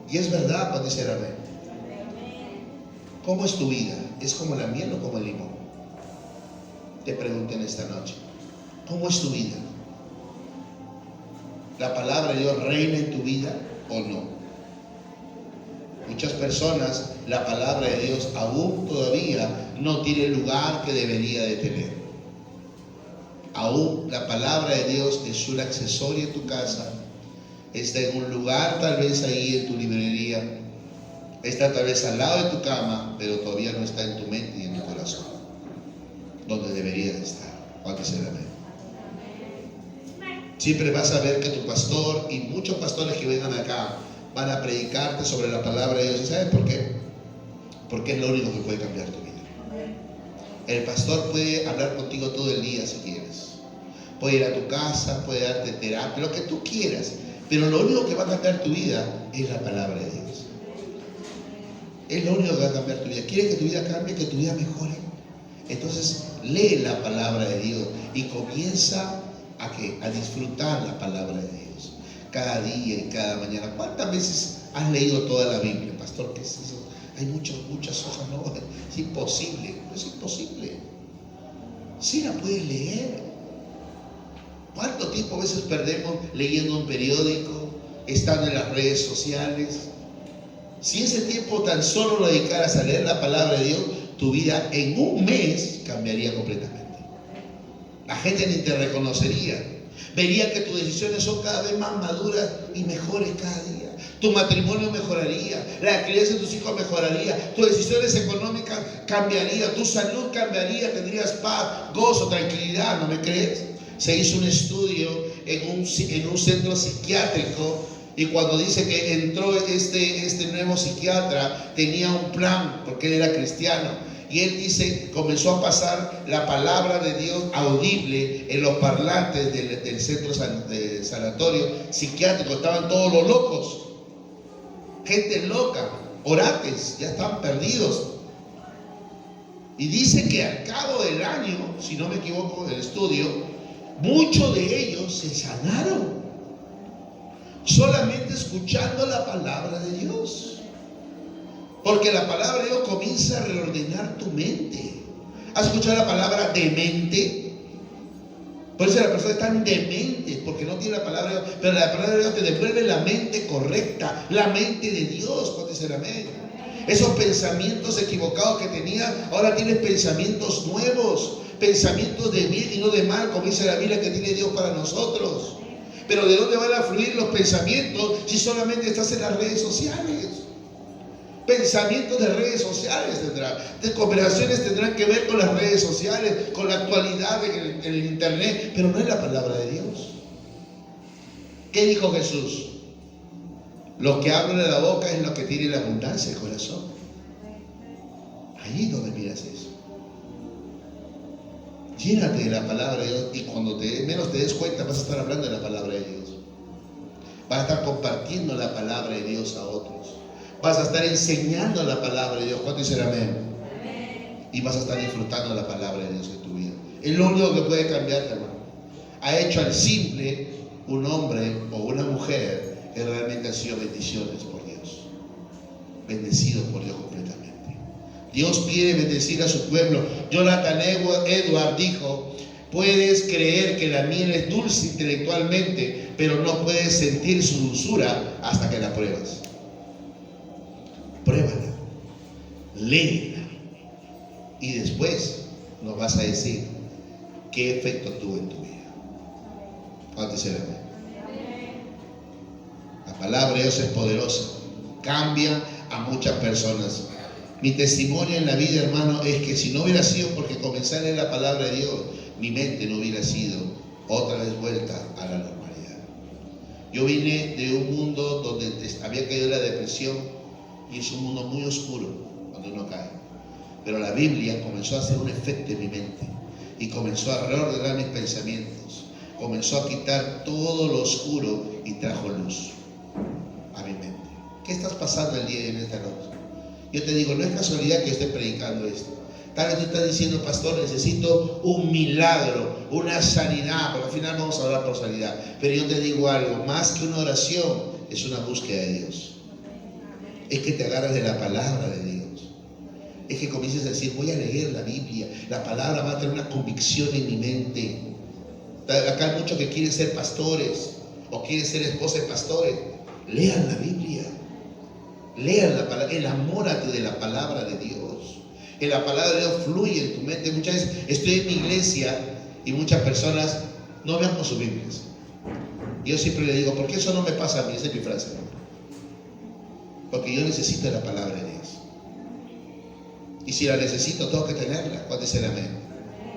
Speaker 1: Y es verdad cuando dice amén. ¿Cómo es tu vida? ¿Es como la miel o como el limón? Te pregunto en esta noche. ¿Cómo es tu vida? ¿La palabra de Dios reina en tu vida o no? Muchas personas, la palabra de Dios aún todavía no tiene el lugar que debería de tener. Aún la palabra de Dios es un accesorio en tu casa. Está en un lugar tal vez ahí en tu librería. Está tal vez al lado de tu cama, pero todavía no está en tu mente y en tu corazón, donde debería de estar. ¿Cuánto se la ve? Siempre vas a ver que tu pastor y muchos pastores que vengan acá van a predicarte sobre la palabra de Dios. ¿Y sabes por qué? Porque es lo único que puede cambiar tu vida. El pastor puede hablar contigo todo el día si quieres. Puede ir a tu casa, puede darte terapia, lo que tú quieras. Pero lo único que va a cambiar tu vida es la palabra de Dios. Es lo único que va a cambiar tu vida. ¿Quieres que tu vida cambie, que tu vida mejore? Entonces lee la palabra de Dios y comienza a disfrutar la palabra de Dios. Cada día y cada mañana. ¿Cuántas veces has leído toda la Biblia? Pastor, ¿qué es eso? Hay muchas hojas. No, es imposible. No es imposible. Sí la puedes leer. ¿Cuánto tiempo a veces perdemos leyendo un periódico, estando en las redes sociales? Si ese tiempo tan solo lo dedicaras a leer la palabra de Dios, tu vida en un mes cambiaría completamente. La gente ni te reconocería. Vería que tus decisiones son cada vez más maduras y mejores cada día. Tu matrimonio mejoraría, la crianza de tus hijos mejoraría, tus decisiones económicas cambiarían, tu salud cambiaría, tendrías paz, gozo, tranquilidad. ¿No me crees? Se hizo un estudio en un centro psiquiátrico. Y cuando dice que entró este nuevo psiquiatra, tenía un plan, porque él era cristiano. Y él dice, comenzó a pasar la palabra de Dios audible en los parlantes del centro sanatorio psiquiátrico. Estaban todos los locos, gente loca, orates, ya están perdidos. Y dice que al cabo del año, si no me equivoco del estudio, muchos de ellos se sanaron. Solamente escuchando la palabra de Dios. Porque la palabra de Dios comienza a reordenar tu mente. ¿Has escuchado la palabra demente? Por eso la persona es tan demente, porque no tiene la palabra de Dios. Pero la palabra de Dios te devuelve la mente correcta, la mente de Dios. ¿Cuánto dice el amén? Esos pensamientos equivocados que tenías, ahora tienes pensamientos nuevos, pensamientos de bien y no de mal, como dice la Biblia que tiene Dios para nosotros. Pero ¿de dónde van a fluir los pensamientos si solamente estás en las redes sociales? Pensamientos de redes sociales tendrán, de conversaciones tendrán que ver con las redes sociales, con la actualidad en el internet, pero no es la palabra de Dios. ¿Qué dijo Jesús? Lo que habla de la boca es lo que tiene la abundancia del corazón. Allí es donde miras eso. Llénate de la palabra de Dios y cuando menos te des cuenta vas a estar hablando de la palabra de Dios. Vas a estar compartiendo la palabra de Dios a otros. Vas a estar enseñando la palabra de Dios. ¿Cuánto dicen amén? Amén. Y vas a estar disfrutando la palabra de Dios en tu vida. Es lo único que puede cambiarte, hermano. Ha hecho al simple un hombre o una mujer que realmente ha sido bendiciones por Dios. Bendecidos por Dios completamente. Dios quiere bendecir a su pueblo. Jonathan Edwards dijo: puedes creer que la miel es dulce intelectualmente, pero no puedes sentir su dulzura hasta que la pruebas. Pruébala, léela y después nos vas a decir qué efecto tuvo en tu vida. ¿Cuántos serán? La palabra de Dios es poderosa, cambia a muchas personas. Mi testimonio en la vida, hermano, es que si no hubiera sido porque comencé a leer la palabra de Dios, mi mente no hubiera sido otra vez vuelta a la normalidad. Yo vine de un mundo donde había caído la depresión, y es un mundo muy oscuro cuando uno cae. Pero la Biblia comenzó a hacer un efecto en mi mente y comenzó a reordenar mis pensamientos, comenzó a quitar todo lo oscuro y trajo luz a mi mente. ¿Qué estás pasando el día de esta noche? Yo te digo, no es casualidad que esté predicando esto. Tal vez tú estás diciendo, pastor, necesito un milagro, una sanidad, porque al final vamos a hablar por sanidad. Pero yo te digo algo, más que una oración, es una búsqueda de Dios. Es que te agarras de la palabra de Dios. Es que comiences a decir, voy a leer la Biblia. La palabra va a tener una convicción en mi mente. Acá hay muchos que quieren ser pastores o quieren ser esposa de pastores. Lean la Biblia. Lean la palabra. Enamórate de la palabra de Dios. Que la palabra de Dios fluye en tu mente. Muchas veces estoy en mi iglesia y muchas personas no vean con sus Biblias. Yo siempre le digo, ¿por qué eso no me pasa a mí? Esa es mi frase. Porque yo necesito la palabra de Dios. Y si la necesito, tengo que tenerla. ¿Cuánto es el amén?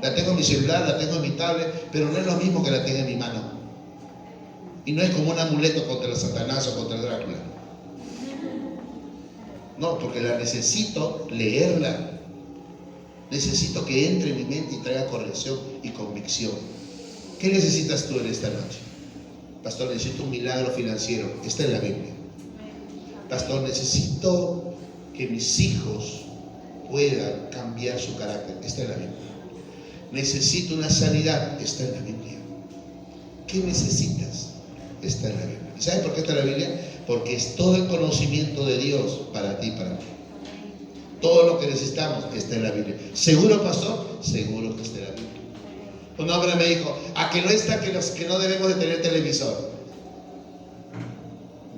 Speaker 1: La tengo en mi celular, la tengo en mi tablet, pero no es lo mismo que la tenga en mi mano. Y no es como un amuleto contra el Satanás o contra el Drácula. No, porque la necesito leerla. Necesito que entre en mi mente y traiga corrección y convicción. ¿Qué necesitas tú en esta noche? Pastor, necesito un milagro financiero. Está en la Biblia. Pastor, necesito que mis hijos puedan cambiar su carácter. Está en la Biblia. Necesito una sanidad. Está en la Biblia. ¿Qué necesitas? Está en la Biblia. ¿Y sabes por qué está en la Biblia? Porque es todo el conocimiento de Dios para ti y para mí. Todo lo que necesitamos está en la Biblia. ¿Seguro, pastor? Seguro que está en la Biblia. Un hombre me dijo, ¿a que no está que no debemos de tener televisor?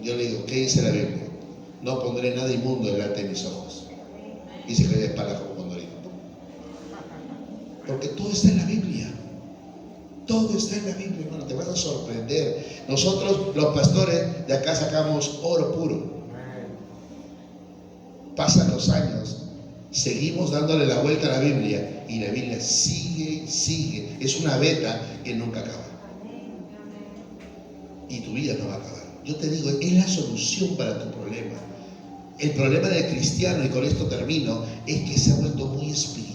Speaker 1: Yo le digo, ¿qué dice la Biblia? No pondré nada inmundo delante de mis ojos. Y se cae de espalda como condorito. Porque todo está en la Biblia. Todo está en la Biblia, hermano. Te vas a sorprender. Nosotros, los pastores, de acá sacamos oro puro. Pasan los años, seguimos dándole la vuelta a la Biblia y la Biblia sigue. Es una veta que nunca acaba. Y tu vida no va a acabar. Yo te digo, es la solución para tu problema. El problema del cristiano, y con esto termino, es que se ha vuelto muy espiritual.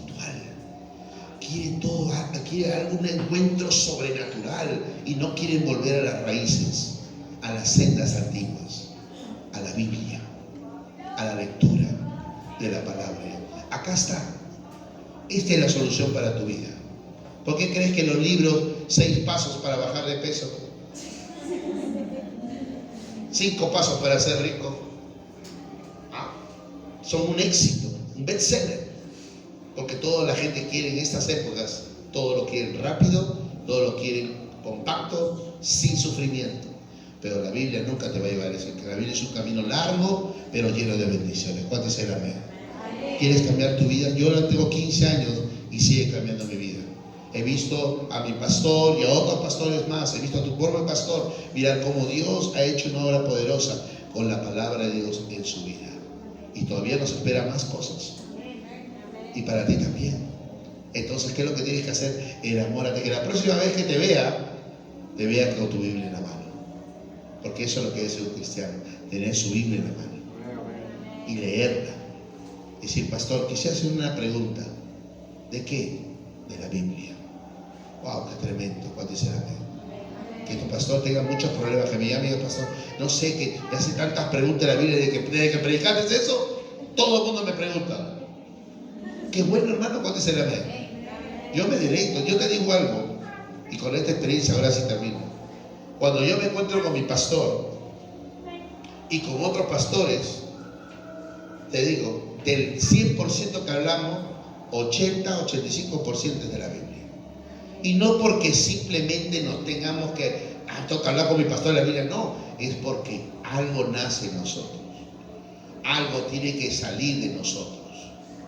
Speaker 1: Quiere algún encuentro sobrenatural y no quieren volver a las raíces, a las sendas antiguas, a la Biblia, a la lectura de la palabra. Acá está. Esta es la solución para tu vida. ¿Por qué crees que los libros 6 pasos para bajar de peso, 5 pasos para ser rico, son un éxito, un bestseller? Porque toda la gente quiere en estas épocas, todo lo quieren rápido, todo lo quieren compacto, sin sufrimiento. Pero la Biblia nunca te va a llevar a eso. La Biblia es un camino largo, pero lleno de bendiciones. ¿Cuántos es el amén? ¿Quieres cambiar tu vida? Yo ahora tengo 15 años y sigue cambiando mi vida. He visto a mi pastor y a otros pastores más. He visto a tu propio pastor mirar cómo Dios ha hecho una obra poderosa con la palabra de Dios en su vida. Y todavía nos espera más cosas. Y para ti también. Entonces, ¿qué es lo que tienes que hacer? Enamórate. Que la próxima vez que te vea con tu Biblia en la mano. Porque eso es lo que es ser un cristiano. Tener su Biblia en la mano. Y leerla. Decir, pastor, quisiera hacer una pregunta. ¿De qué? De la Biblia. Wow, qué tremendo. ¿Cuánto dice la Biblia? Que tu pastor tenga muchos problemas. Que me llame, pastor, no sé, que le hace tantas preguntas a la Biblia. Desde que predicaste eso, todo el mundo me pregunta. Qué bueno, hermano, ¿cuánto dice la Biblia? Yo me deleito. Yo te digo algo. Y con esta experiencia ahora sí termino. Cuando yo me encuentro con mi pastor y con otros pastores, te digo, del 100% que hablamos, 80-85% es de la Biblia. Y no porque simplemente nos tengamos que tengo que hablar con mi pastor de la Biblia. No, es porque algo nace en nosotros. Algo tiene que salir de nosotros.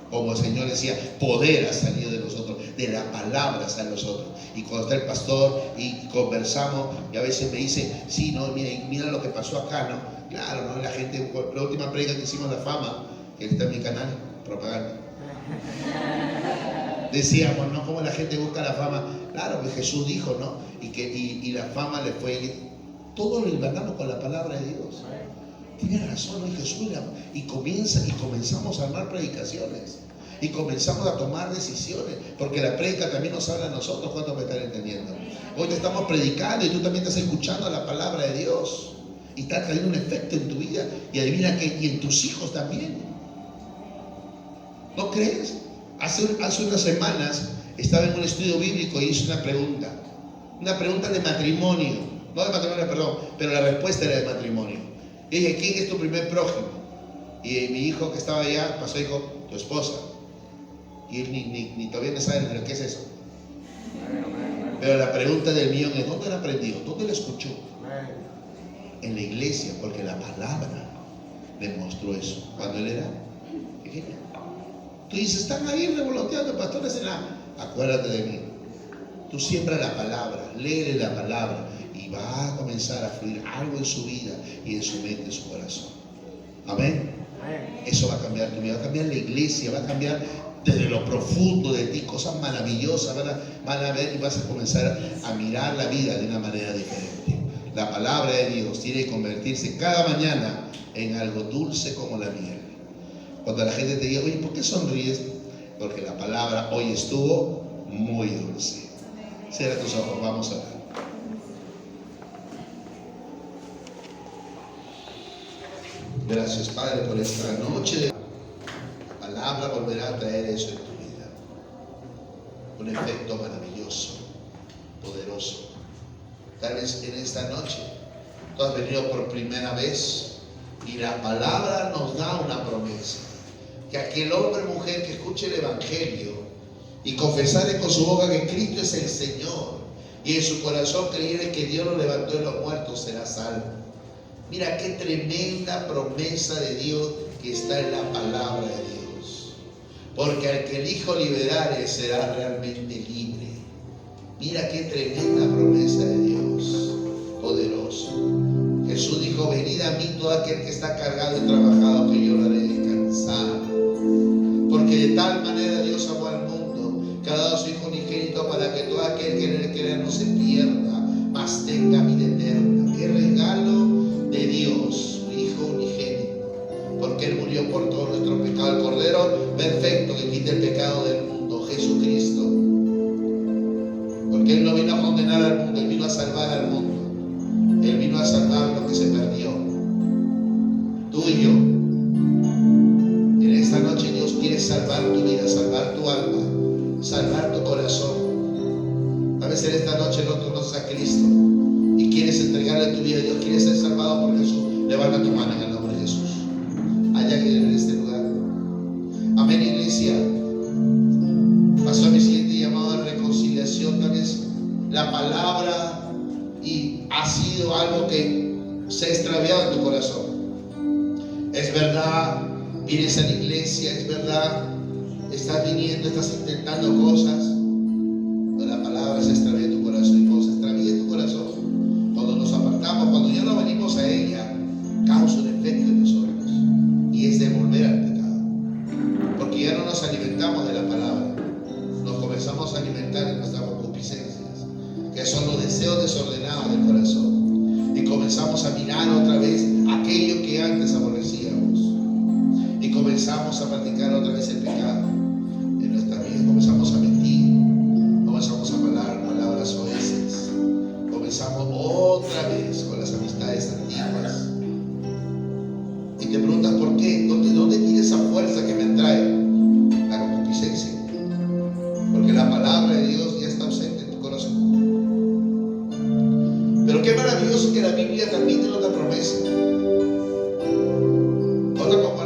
Speaker 1: Como el Señor decía, poder ha salido de nosotros, de la palabra sale de nosotros. Y cuando está el pastor y conversamos, y a veces me dice, sí, no, mira lo que pasó acá, ¿no? Claro, ¿no? La gente, la última predica que hicimos, La Fama, que está en mi canal, propaganda. Decíamos, ¿no? Cómo la gente busca la fama. Claro, que Jesús dijo, ¿no? Y la fama le fue. Todo lo inventamos con la palabra de Dios. Tiene razón, ¿no? Jesús. Y comenzamos a armar predicaciones. Y comenzamos a tomar decisiones. Porque la predica también nos habla a nosotros. ¿Cuántos me están entendiendo? Hoy te estamos predicando y tú también estás escuchando la palabra de Dios. Y está trayendo un efecto en tu vida. Y adivina que, y en tus hijos también. ¿No crees? Hace unas semanas estaba en un estudio bíblico y hice una pregunta de matrimonio, no de matrimonio, perdón, pero la respuesta era de matrimonio. Y dije, ¿quién es tu primer prójimo? Y mi hijo que estaba allá pasó y dijo, tu esposa. Y él ni todavía no sabe lo que es eso. Pero la pregunta del millón es, ¿dónde lo aprendió? ¿Dónde lo escuchó? En la iglesia, porque la palabra le mostró eso cuando él era pequeño. Tú dices, están ahí revoloteando pastores en la... Acuérdate de mí. Tú siembra la palabra, léele la palabra y va a comenzar a fluir algo en su vida y en su mente, en su corazón. Amén. Eso va a cambiar tu vida, va a cambiar la iglesia, va a cambiar desde lo profundo de ti cosas maravillosas. Van a ver y vas a comenzar a mirar la vida de una manera diferente. La palabra de Dios tiene que convertirse cada mañana en algo dulce como la miel. Cuando la gente te diga, oye, ¿por qué sonríes? Porque la palabra hoy estuvo muy dulce. Cierra tus ojos, vamos a ver. Gracias, Padre, por esta noche. La palabra volverá a traer eso en tu vida. Un efecto maravilloso, poderoso. Tal vez en esta noche tú has venido por primera vez y la palabra nos da una promesa. Que aquel hombre o mujer que escuche el Evangelio y confesare con su boca que Cristo es el Señor y en su corazón creyere que Dios lo levantó de los muertos, será salvo. Mira qué tremenda promesa de Dios que está en la palabra de Dios. Porque al que el Hijo liberare será realmente libre. Mira qué tremenda promesa de Dios, poderoso. Jesús dijo, venid a mí todo aquel que está cargado y trabajado, que yo lo haré descansar. Porque de tal manera Dios amó al mundo, que ha dado a su Hijo unigénito para que todo aquel que en él crea no se pierda, mas tenga vida eterna. Qué regalo de Dios, su Hijo unigénito, porque Él murió por todos nuestros pecados. El Cordero perfecto que quita el pecado del mundo, Jesucristo. Porque Él no vino a condenar al mundo, Él vino a salvar al mundo. Él vino a salvar lo que se perdió. Tú y yo. Esta noche Dios quiere salvar tu vida, salvar tu alma, salvar tu corazón. A veces en esta noche no conoces a Cristo y quieres entregarle tu vida a Dios, quieres ser salvado por Jesús. Levanta tu mano en el nombre de Jesús. Hay alguien en este lugar. Amén, iglesia. Pasó a mi siguiente llamado de reconciliación. Tal vez la palabra y ha sido algo que se ha extraviado en tu corazón. Es verdad. Vienes a la iglesia, es verdad, estás viniendo, estás intentando cosas, pero la palabra se extravía en tu corazón. Y cuando se extravía en tu corazón, cuando nos apartamos, cuando ya no venimos a ella, causa un efecto en nosotros, y es de volver al pecado, porque ya no nos alimentamos de la palabra, nos comenzamos a alimentar de nuestras concupiscencias, que son los deseos desordenados del corazón, y comenzamos a mirar otra vez aquello que antes aborrecíamos. Y comenzamos a practicar otra vez el pecado en nuestra vida. Comenzamos a mentir, comenzamos a hablar palabras oeces, comenzamos otra vez con las amistades antiguas. Y te preguntas por qué, ¿dónde tiene esa fuerza que me atrae? La concupiscencia. Porque la palabra de Dios ya está ausente en tu corazón. Pero qué maravilloso que la Biblia también tiene otra promesa.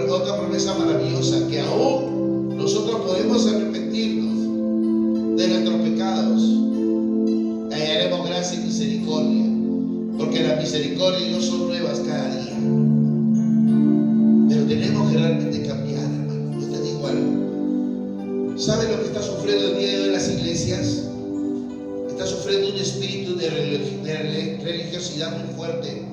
Speaker 1: Otra promesa maravillosa, que aún nosotros podemos arrepentirnos de nuestros pecados y hallaremos gracia y misericordia. misericordia de Dios son nuevas cada día. Pero tenemos que realmente cambiar, hermano. Yo te digo algo. ¿Sabe lo que está sufriendo el día de hoy las iglesias? Está sufriendo un espíritu de religiosidad muy fuerte,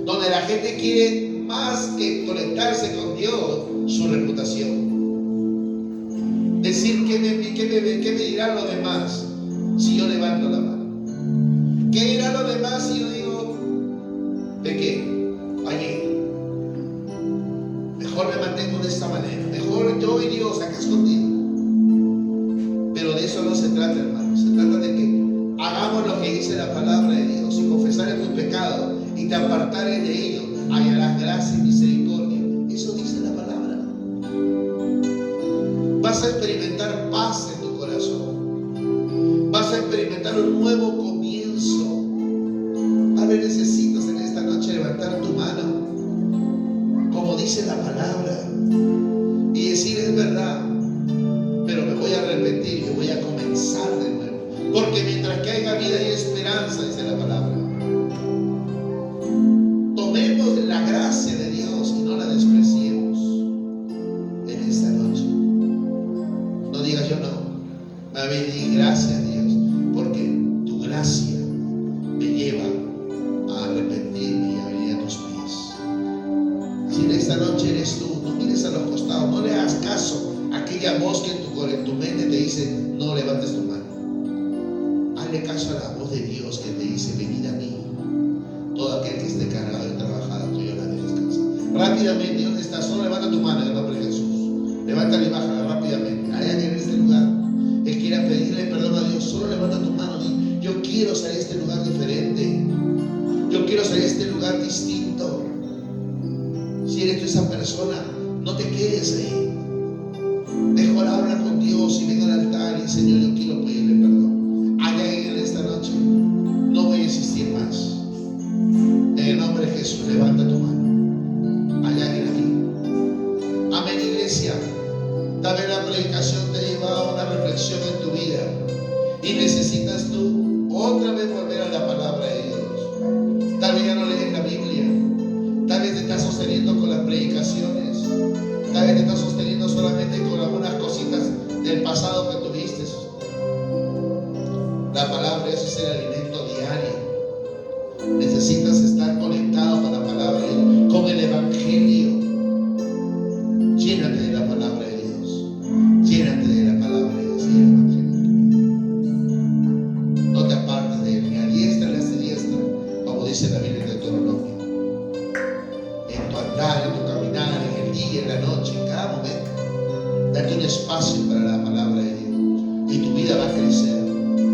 Speaker 1: donde la gente quiere más que conectarse con Dios, su reputación. Decir qué me dirán los demás si yo levanto la mano. ¿Qué dirán los demás si yo digo pequé, fallé? Mejor me mantengo de esta manera. Mejor yo y Dios acá escondido. Pero de eso no se trata, hermano. Se trata de que hagamos lo que dice la palabra de Dios. Y confesares tu pecado y te apartares de ellos, hallarás gracia y misericordia. Eso dice la palabra. Vas a experimentar paz en tu corazón. Vas a experimentar un nuevo comienzo. Tal vez necesitas en esta noche levantar tu mano, como dice la palabra, y decir: es verdad, pero me voy a arrepentir, yo voy a comenzar de nuevo. Porque mientras que haya vida y esperanza, dice la palabra. Tomemos la gracia de Dios y no la despreciemos en esta noche. No digas yo no. A ver, di gracias, Dios, porque tu gracia me lleva a arrepentirme y a venir a tus pies. Si en esta noche eres tú, no mires a los costados, no le hagas caso a aquella voz que en tu mente te dice: no levantes tu mano. Hazle caso a la voz de Dios que te dice: venid a mí, todo aquel que esté cargado y trabajado, que yo le haré descansar. Rápidamente, ¿dónde estás? Solo levanta tu mano en el nombre de Jesús. Levántala y bájala rápidamente. Hay alguien en este lugar que quiera pedirle perdón a Dios. Solo levanta tu mano y yo quiero salir de este lugar diferente. Yo quiero salir de este lugar distinto. Si eres tú esa persona, no te quedes ahí. Mejor habla con Dios y venga al altar y: Señor, yo quiero pedirle perdón. Hay alguien en esta noche: no voy a insistir más. En el nombre de Jesús, levanta tu mano. Hay alguien aquí. Amén, iglesia. Tal vez la predicación te ha llevado a una reflexión en tu vida y necesitas tú otra vez volver a la palabra de Dios. Tal vez ya no lees la Biblia. Tal vez te estás sosteniendo con las predicaciones. Tal vez te estás sosteniendo solamente con algunas cositas del pasado que tuviste. La palabra de Dios es el alimento diario. Necesitas estar conectado con la palabra de Dios, con el Evangelio. Llénate de la palabra de Dios. Llénate de la palabra de Dios y el Evangelio. No te apartes de él, ni a diestra ni a siniestra, como dice la Biblia en Deuteronomio. En tu andar, en tu caminar, en el día y en la noche, en cada momento, date un espacio para la palabra de Dios y tu vida va a crecer.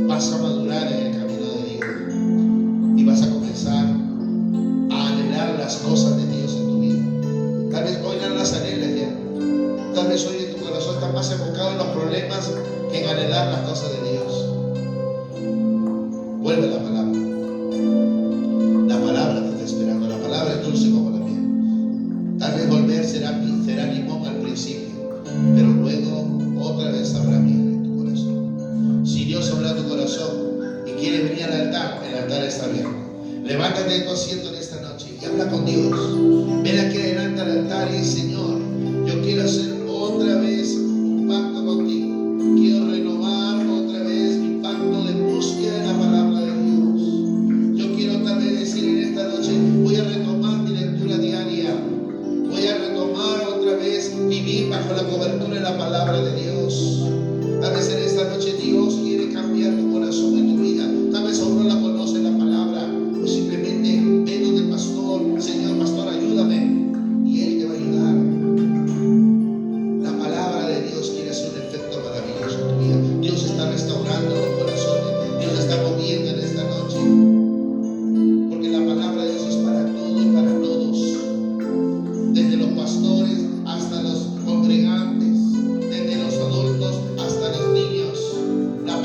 Speaker 1: Vas a madurar en el camino de Dios y vas a comenzar a anhelar las cosas de Dios en tu vida. Tal vez hoy no las anhelas ya. Tal vez hoy en tu corazón está más enfocado en los problemas que en anhelar las cosas de Dios. Vuelve a la palabra. La palabra te está esperando. La palabra es dulce como la miel. Tal vez volver será limón al principio, pero luego otra vez habrá miel en tu corazón. Si Dios habla a tu corazón y quiere venir al altar, el altar está abierto. Levántate de tu asiento en esta noche y habla con Dios. Ven aquí adelante al altar y: Señor, yo quiero hacer otra vez un pacto contigo. Quiero renovar otra vez mi pacto de búsqueda de la palabra de Dios. Yo quiero tal vez decir en esta noche: voy a retomar mi lectura diaria. Voy a retomar otra vez vivir bajo la cobertura de la palabra de Dios. Tal vez en esta noche Dios quiere cambiar tu corazón y tu vida. Tal vez aún no la conoce la palabra, o simplemente ven donde el pastor: Señor, pastor, ayúdame, y Él te va a ayudar. La palabra de Dios quiere hacer un efecto maravilloso en tu vida. Dios está restaurando los corazones. Dios está moviendo en esta noche, porque la palabra de Dios es para todo y para todos, desde los pastores hasta los congregantes, desde los adultos hasta los niños. La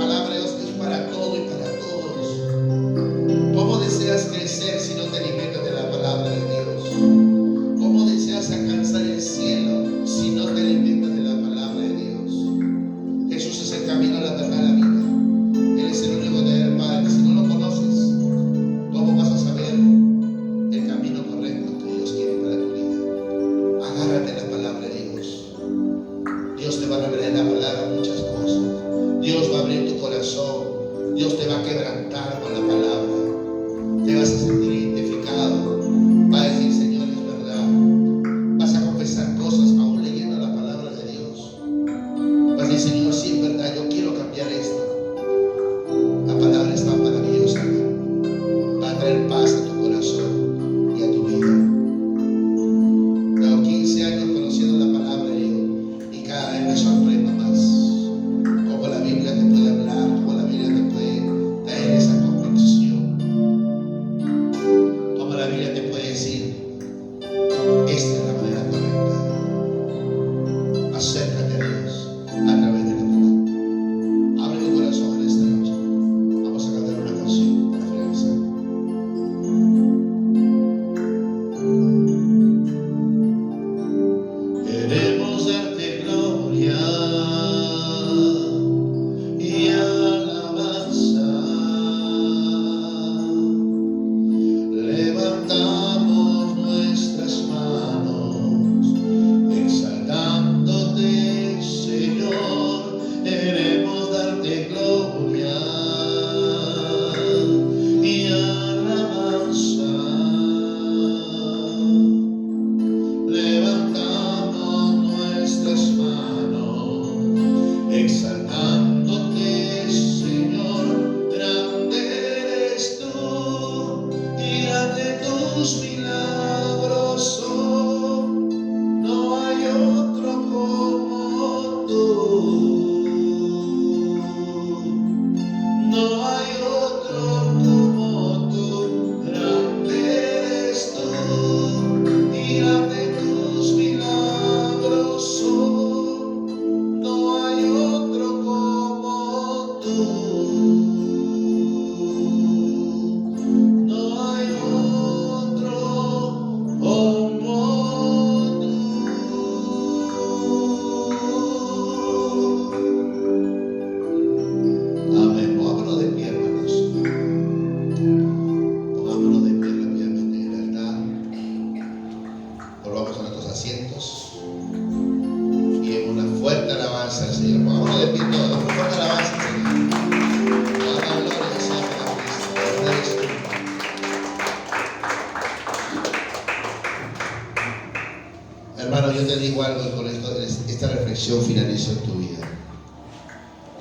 Speaker 1: Hermano, yo te digo algo y con esta reflexión finalizo en tu vida.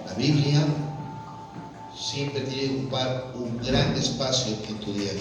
Speaker 1: La Biblia siempre tiene que ocupar un gran espacio en tu día a día.